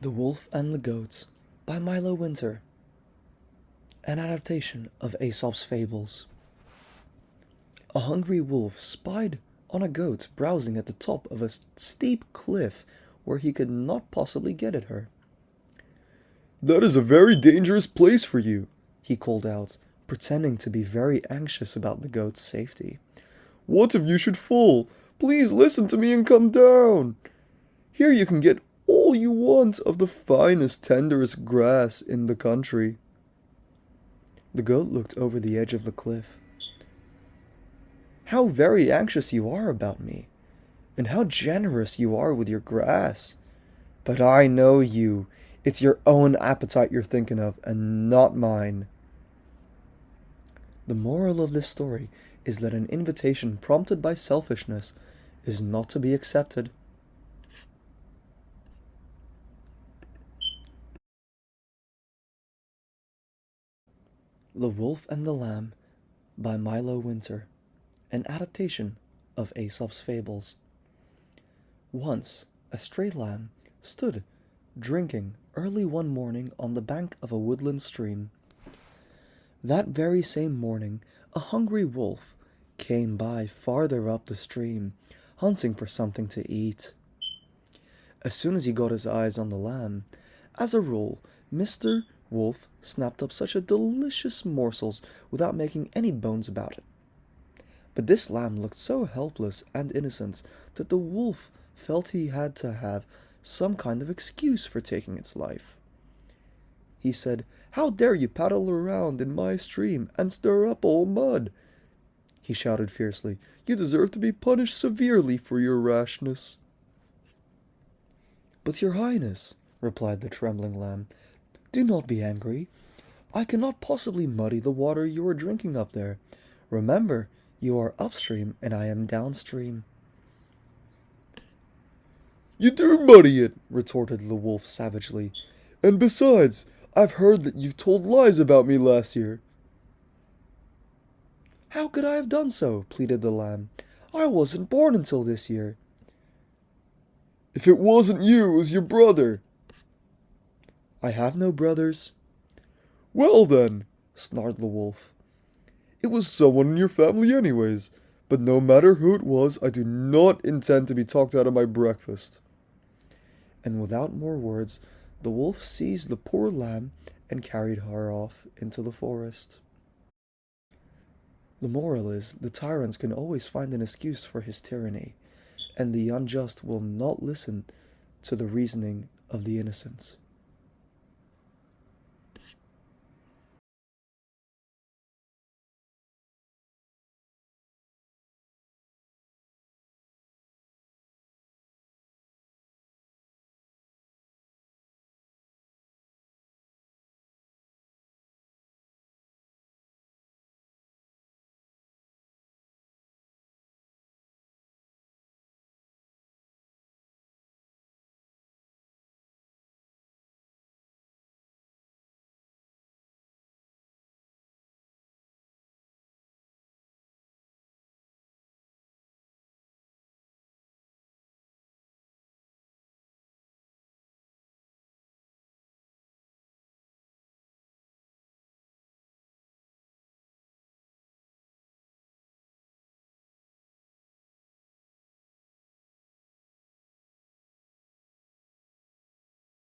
The Wolf and the Goat by Milo Winter, an adaptation of Aesop's Fables. A hungry wolf spied on a goat browsing at the top of a steep cliff where he could not possibly get at her. "That is a very dangerous place for you," he called out, pretending to be very anxious about the goat's safety. "What if you should fall? Please listen to me and come down. Here you can get all you want of the finest, tenderest grass in the country." The goat looked over the edge of the cliff. "How very anxious you are about me, and how generous you are with your grass. But I know you. It's your own appetite you're thinking of, and not mine." The moral of this story is that an invitation prompted by selfishness is not to be accepted. The Wolf and the Lamb by Milo Winter, an adaptation of Aesop's Fables. Once a stray lamb stood drinking early one morning on the bank of a woodland stream. That very same morning a hungry wolf came by farther up the stream, hunting for something to eat. As soon as he got his eyes on the lamb, as a rule, Mr. Wolf snapped up such a delicious morsels without making any bones about it. But this lamb looked so helpless and innocent that the wolf felt he had to have some kind of excuse for taking its life. He said, "How dare you paddle around in my stream and stir up old mud?" he shouted fiercely. "You deserve to be punished severely for your rashness." "But your highness," replied the trembling lamb, "do not be angry. I cannot possibly muddy the water you are drinking up there. Remember, you are upstream and I am downstream." "You do muddy it," retorted the wolf savagely. "And besides, I've heard that you've told lies about me last year." "How could I have done so?" pleaded the lamb. "I wasn't born until this year." "If it wasn't you, it was your brother." "I have no brothers." "Well then," snarled the wolf, "it was someone in your family anyways. But no matter who it was, I do not intend to be talked out of my breakfast." And without more words, the wolf seized the poor lamb and carried her off into the forest. The moral is, the tyrant can always find an excuse for his tyranny, and the unjust will not listen to the reasoning of the innocent.